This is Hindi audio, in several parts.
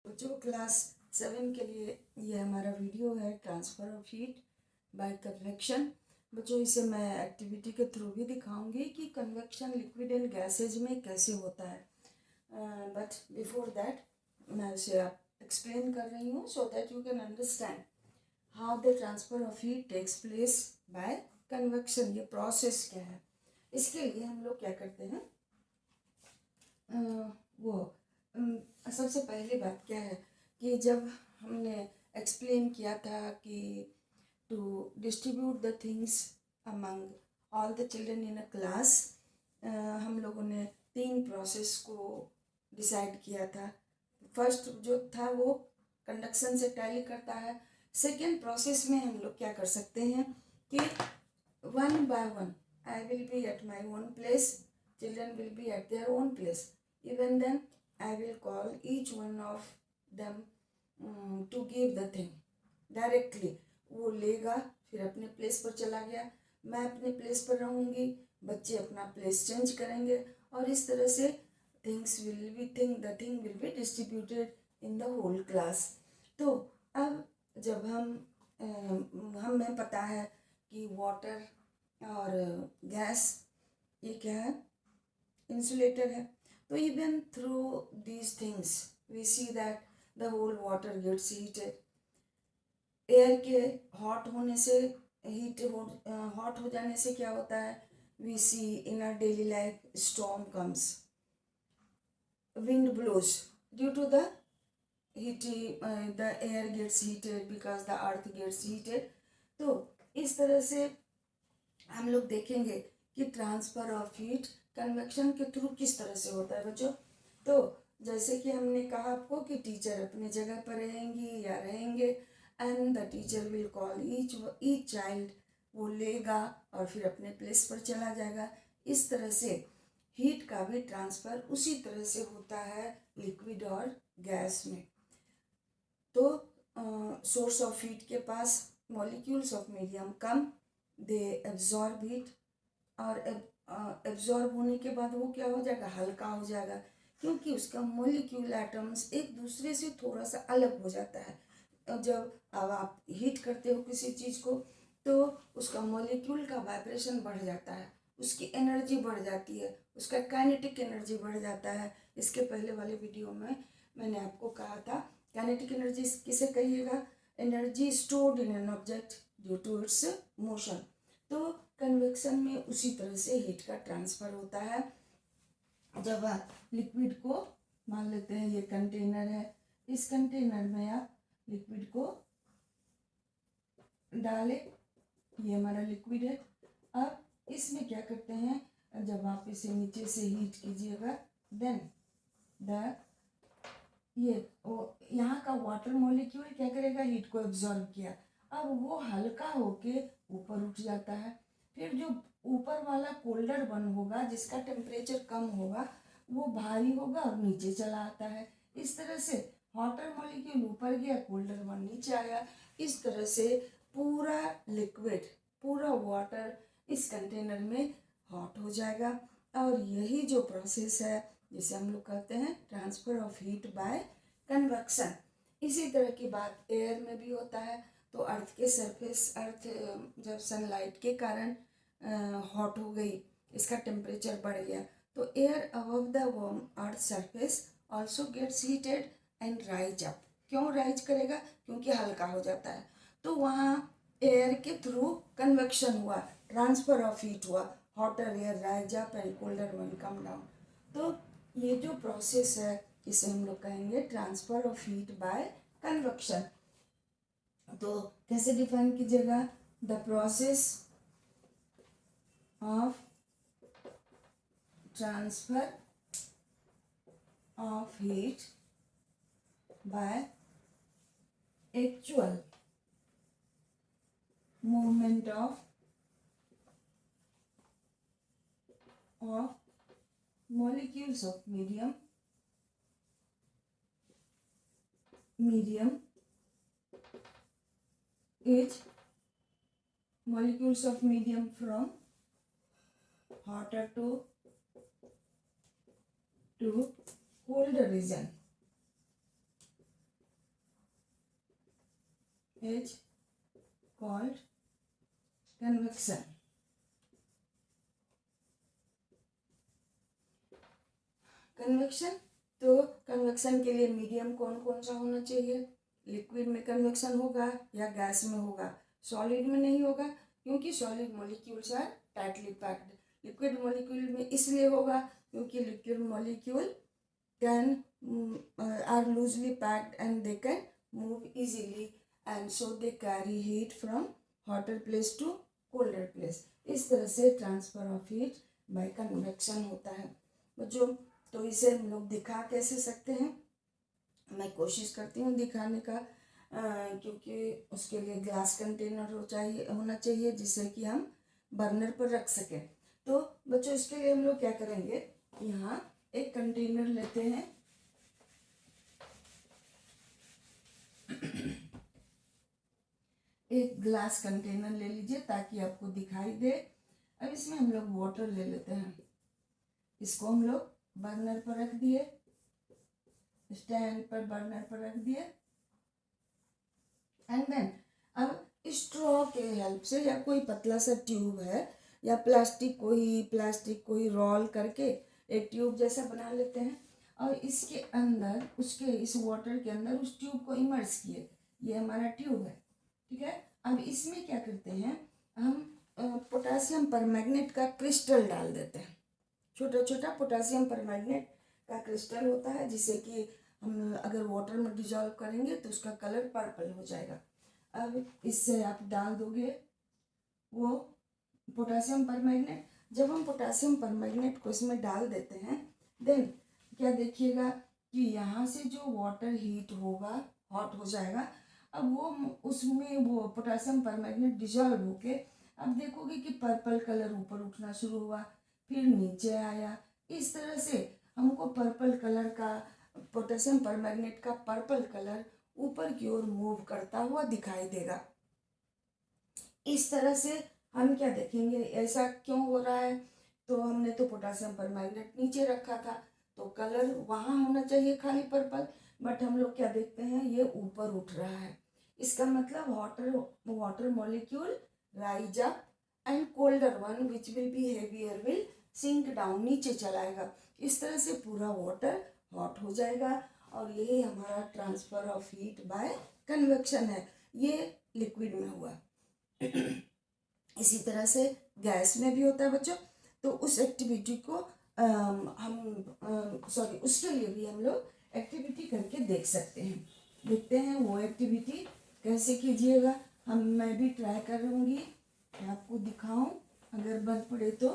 बच्चों क्लास 7 के लिए ये हमारा वीडियो है transfer of heat by convection. बच्चों इसे मैं एक्टिविटी के थ्रू भी दिखाऊंगी कि कन्वेक्शन लिक्विड एंड गैसेज में कैसे होता है। बट बिफोर दैट मैं उसे एक्सप्लेन कर रही हूँ so that you can understand how the transfer of heat takes place by convection. ये प्रोसेस क्या है, इसके लिए हम लोग क्या करते हैं, सबसे पहली बात क्या है कि जब हमने एक्सप्लेन किया था कि to distribute the things among all the children in a class, हम लोगों ने 3 प्रोसेस को डिसाइड किया था। फर्स्ट जो था वो कंडक्शन से टैली करता है। सेकेंड प्रोसेस में हम लोग क्या कर सकते हैं कि one by one I will be at my own place, children will be at their own place. Even then, I will call each one of them to give the thing directly. वो लेगा, फिर अपने प्लेस पर चला गया, मैं अपने प्लेस पर रहूँगी, बच्चे अपना प्लेस चेंज करेंगे और इस तरह से the thing will be distributed in the whole class. तो अब जब हमें पता है कि वाटर और गैस ये क्या है, इंसुलेटर है, तो even through these things we see that the whole water gets heated. Air के हॉट होने से हॉट हो जाने से क्या होता है, we see in our daily life storm comes, wind blows due to the the air gets heated because the earth gets heated. तो इस तरह से हम लोग देखेंगे कि ट्रांसफ़र ऑफ हीट कन्वेक्शन के थ्रू किस तरह से होता है बच्चों। तो जैसे कि हमने कहा आपको कि टीचर अपने जगह पर रहेंगी या रहेंगे and the teacher will call each child, वो लेगा और फिर अपने प्लेस पर चला जाएगा। इस तरह से हीट का भी ट्रांसफ़र उसी तरह से होता है लिक्विड और गैस में। तो सोर्स ऑफ हीट के पास molecules of medium come, they absorb heat और एब्जॉर्ब होने के बाद वो क्या हो जाएगा, हल्का हो जाएगा, क्योंकि उसका मॉलिक्यूल एटम्स एक दूसरे से थोड़ा सा अलग हो जाता है। जब अब आप हीट करते हो किसी चीज़ को तो उसका मॉलिक्यूल का वाइब्रेशन बढ़ जाता है, उसकी एनर्जी बढ़ जाती है, उसका काइनेटिक एनर्जी बढ़ जाता है। इसके पहले वाले वीडियो में मैंने आपको कहा था काइनेटिक एनर्जी किसे कहिएगा, energy stored in an object due to its motion. तो कन्वेक्शन में उसी तरह से हीट का ट्रांसफ़र होता है। जब आप लिक्विड को मान लेते हैं ये कंटेनर है, इस कंटेनर में आप लिक्विड को डालें, ये हमारा लिक्विड है। अब इसमें क्या करते हैं, जब आप इसे नीचे से हीट कीजिएगा देन यहाँ का वाटर मॉलिक्यूल क्या करेगा, हीट को एब्जॉर्ब किया, अब वो हल्का होके ऊपर उठ जाता है। फिर जो ऊपर वाला कोल्डर वन होगा जिसका टेम्परेचर कम होगा वो भारी होगा और नीचे चला आता है। इस तरह से वाटर मॉलिक्यूल ऊपर गया, कोल्डर वन नीचे आया। इस तरह से पूरा लिक्विड, पूरा वाटर इस कंटेनर में हॉट हो जाएगा। और यही जो प्रोसेस है जिसे हम लोग कहते हैं transfer of heat by convection. इसी तरह की बात एयर में भी होता है। तो अर्थ के सरफेस, अर्थ जब सनलाइट के कारण हॉट हो गई, इसका टेम्परेचर बढ़ गया, तो air above the earth surface also gets heated and rise up. क्यों राइज करेगा, क्योंकि हल्का हो जाता है। तो वहाँ एयर के थ्रू कन्वेक्शन हुआ, ट्रांसफ़र ऑफ हीट हुआ, hotter air rise up and colder one come down. तो ये जो प्रोसेस है इसे हम लोग कहेंगे transfer of heat by convection. तो कैसे डिफाइन कीजिएगा, the process of transfer of heat by actual movement of molecules of medium is molecules of medium from hotter to colder region is called convection. Convection, तो कन्वेक्शन के लिए मीडियम कौन कौन सा होना चाहिए? लिक्विड में कन्वेक्शन होगा या गैस में होगा? सॉलिड में नहीं होगा, क्योंकि solid molecules are tightly packed. Liquid molecule में इसलिए होगा क्योंकि liquid molecule can are loosely packed and they can move easily and so they carry heat from hotter place to colder place. इस तरह से transfer of heat by convection होता है बच्चों। तो इसे हम लोग दिखा कैसे सकते हैं? मैं कोशिश करती हूँ दिखाने का, क्योंकि उसके लिए ग्लास कंटेनर होना चाहिए जिसे कि हम बर्नर पर रख सकें। तो बच्चों इसके लिए हम लोग क्या करेंगे, यहाँ एक कंटेनर लेते हैं, एक ग्लास कंटेनर ले लीजिए ताकि आपको दिखाई दे। अब इसमें हम लोग वाटर ले लेते हैं, इसको हम लोग बर्नर पर रख दिए, स्टैंड पर बर्नर पर रख दिए एंड देन अब स्ट्रॉ के हेल्प से या कोई पतला सा ट्यूब है या प्लास्टिक को ही रोल करके एक ट्यूब जैसा बना लेते हैं और इसके अंदर उसके इस वाटर के अंदर उस ट्यूब को इमर्स किए। ये हमारा ट्यूब है, ठीक है। अब इसमें क्या करते हैं, हम पोटासियम परमैंगनेट का क्रिस्टल डाल देते हैं। छोटा छोटा पोटासियम परमैंगनेट का क्रिस्टल होता है जिसे कि हम अगर वाटर में डिजॉल्व करेंगे तो उसका कलर पर्पल हो जाएगा। अब इससे आप डाल दोगे वो पोटासियम परमैंगनेट। जब हम पोटासियम परमैंगनेट को इसमें डाल देते हैं देन क्या देखिएगा कि यहाँ से जो वाटर हीट होगा हॉट हो जाएगा। अब वो उसमें वो पोटासियम परमैंगनेट डिजॉल्व होके अब देखोगे कि पर्पल कलर ऊपर उठना शुरू हुआ, फिर नीचे आया। इस तरह से हमको पर्पल कलर का पोटेशियम परमैंगनेट का पर्पल कलर ऊपर की ओर मूव करता हुआ दिखाई देगा। इस तरह से हम क्या देखेंगे, ऐसा क्यों हो रहा है? तो हमने तो पोटेशियम परमैंगनेट नीचे रखा था तो कलर वहाँ होना चाहिए खाली पर्पल, बट हम लोग क्या देखते हैं ये ऊपर उठ रहा है। इसका मतलब water molecule rise up and colder one which will be heavier will sink down, नीचे चलाएगा। इस तरह से पूरा वाटर हॉट हो जाएगा और यही हमारा transfer of heat by convection है। ये लिक्विड में हुआ। इसी तरह से गैस में भी होता है बच्चों। तो उस एक्टिविटी को उसके लिए भी हम लोग एक्टिविटी करके देख सकते हैं। देखते हैं वो एक्टिविटी कैसे कीजिएगा। मैं भी ट्राई करूँगी, आपको दिखाऊं अगर बन पड़े तो।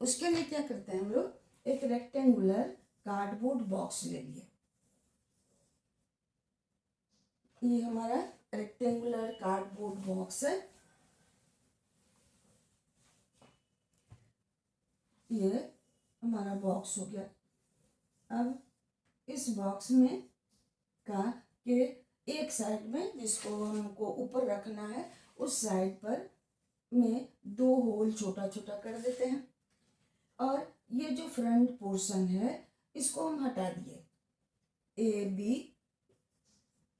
उसके लिए क्या करते हैं हम लोग, एक रेक्टेंगुलर कार्डबोर्ड बॉक्स ले लिए। ये हमारा रेक्टेंगुलर कार्डबोर्ड बॉक्स है। ये हमारा बॉक्स हो गया। अब इस बॉक्स में का के एक साइड में जिसको हमको ऊपर रखना है उस साइड पर में 2 होल छोटा छोटा कर देते हैं और ये जो फ्रंट पोर्शन है इसको हम हटा दिए,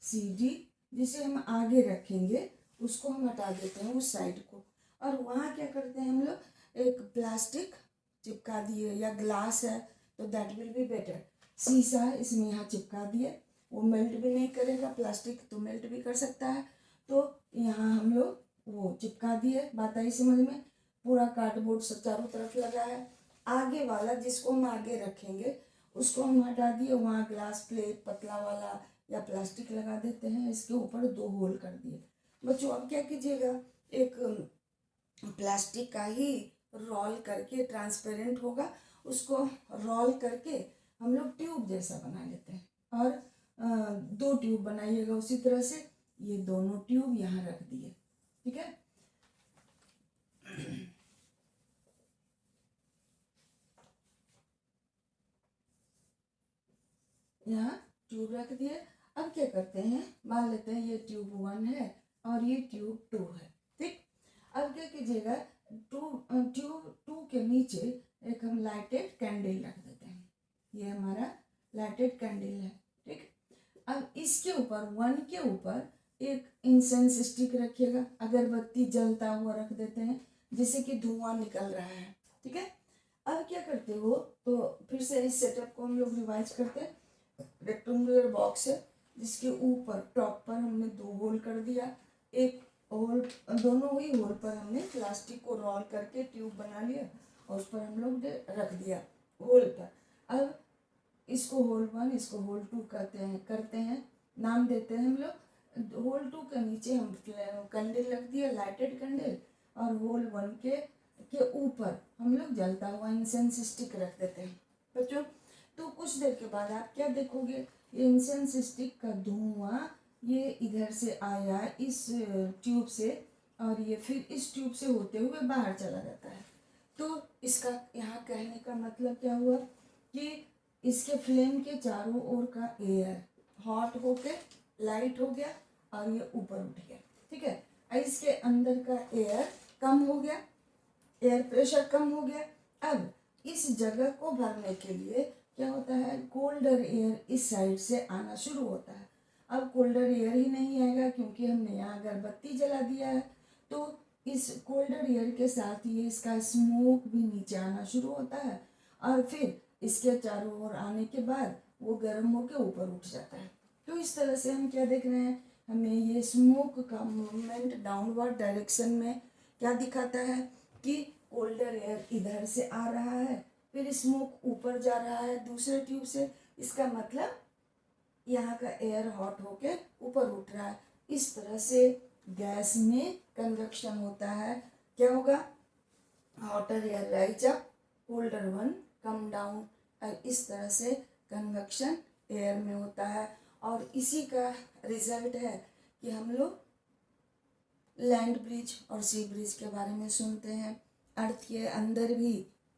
ABCD जिसे हम आगे रखेंगे उसको हम हटा देते हैं उस साइड को। और वहाँ क्या करते हैं हम लोग, एक प्लास्टिक चिपका दिए या ग्लास है तो दैट विल बी बेटर। शीशा इसमें यहाँ चिपका दिए, वो मेल्ट भी नहीं करेगा, प्लास्टिक तो मेल्ट भी कर सकता है। तो यहाँ हम लोग वो चिपका दिए। बात आई समझ में? पूरा कार्डबोर्ड से चारों तरफ लगा है। आगे वाला जिसको हम आगे रखेंगे उसको हम हटा दिए, वहाँ ग्लास प्लेट पतला वाला या प्लास्टिक लगा देते हैं, इसके ऊपर 2 होल कर दिए। बच्चों अब क्या कीजिएगा, एक प्लास्टिक का ही रोल करके ट्रांसपेरेंट होगा, उसको रोल करके हम लोग ट्यूब जैसा बना लेते हैं और 2 ट्यूब बनाइएगा उसी तरह से। ये दोनों ट्यूब यहाँ रख दिए, ठीक है। यहाँ ट्यूब रख दिए। अब क्या करते हैं, मान लेते हैं ये ट्यूब 1 है और ये ट्यूब 2 है, ठीक। अब क्या कीजिएगा, ट्यूब 2 के नीचे एक हम लाइटेड कैंडल रख देते हैं। ये हमारा लाइटेड कैंडल है, ठीक। अब इसके ऊपर 1 के ऊपर एक इंसेंस स्टिक रखिएगा, अगरबत्ती जलता हुआ रख देते हैं जिससे कि धुआं निकल रहा है, ठीक है। अब क्या करते हो, तो फिर से इस सेटअप को हम लोग रिवाइज करते हैं। रेक्टेंगुलर बॉक्स है जिसके ऊपर टॉप पर हमने 2 होल कर दिया, एक होल, दोनों ही होल पर हमने प्लास्टिक को रोल करके ट्यूब बना लिया और उस पर हम लोग रख दिया होल पर। अब इसको होल 1, इसको होल 2 करते हैं, नाम देते हैं हम लोग। होल 2 के नीचे हम कैंडल रख दिया, लाइटेड कैंडल, और होल 1 के ऊपर हम लोग जलता हुआ इंसेंस स्टिक रख देते हैं बच्चों। तो कुछ देर के बाद आप क्या देखोगे, ये इंसेंस स्टिक का धुआं ये इधर से आया इस ट्यूब से, और ये फिर इस ट्यूब से होते हुए बाहर चला जाता है। तो इसका यहाँ कहने का मतलब क्या हुआ कि इसके फ्लेम के चारों ओर का एयर हॉट होके लाइट हो गया और ये ऊपर उठ गया, ठीक है। इसके अंदर का एयर कम हो गया, एयर प्रेशर कम हो गया। अब इस जगह को भरने के लिए क्या होता है, कोल्डर एयर इस साइड से आना शुरू होता है। अब कोल्डर एयर ही नहीं आएगा क्योंकि हमने यहाँ अगरबत्ती जला दिया है, तो इस कोल्डर एयर के साथ ये इसका स्मोक भी नीचे आना शुरू होता है, और फिर इसके चारों ओर आने के बाद वो गर्म होकर ऊपर उठ जाता है। तो इस तरह से हम क्या देख रहे हैं, हमें ये स्मोक का मूवमेंट डाउनवर्ड डायरेक्शन में क्या दिखाता है कि कोल्डर एयर इधर से आ रहा है, फिर स्मोक ऊपर जा रहा है दूसरे ट्यूब से। इसका मतलब यहाँ का एयर हॉट होके ऊपर उठ रहा है। इस तरह से गैस में कन्वेक्शन होता है। क्या होगा, hotter air rise up, colder one come down, और इस तरह से कन्वेक्शन एयर में होता है। और इसी का रिजल्ट है कि हम लोग लैंड ब्रिज और सी ब्रिज के बारे में सुनते हैं। अर्थ के अंदर भी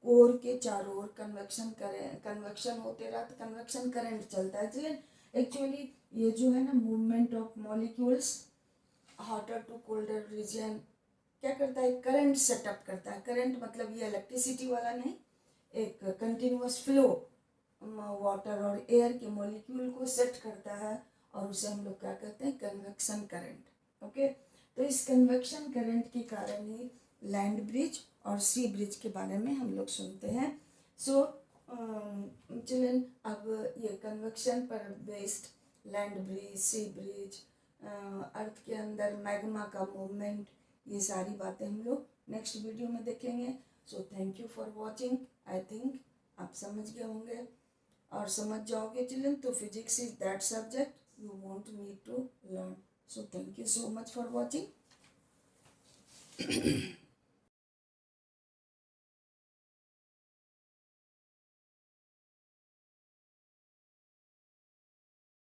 कोर के चारों ओर कन्वेक्शन होते रहता, कन्वेक्शन करंट चलता है। चलिए, एक्चुअली ये जो है ना movement of molecules hotter to colder region क्या करता है, करंट सेटअप करता है। करंट मतलब ये इलेक्ट्रिसिटी वाला नहीं, एक कंटिन्यूअस फ्लो वाटर और एयर के मॉलिक्यूल को सेट करता है, और उसे हम लोग क्या कहते हैं, कन्वेक्शन करंट। ओके, तो इस कन्वेक्शन करंट के कारण ही लैंड ब्रिज और सी ब्रिज के बारे में हम लोग सुनते हैं। सो चिल्ड्रन, अब ये कन्वेक्शन पर बेस्ड लैंड ब्रिज, सी ब्रिज, अर्थ के अंदर मैग्मा का मूवमेंट, ये सारी बातें हम लोग नेक्स्ट वीडियो में देखेंगे। So thank you for watching. I think आप समझ गए होंगे और समझ जाओगे चिल्ड्रन। तो physics is that subject you want me to learn. So thank you so much for watching.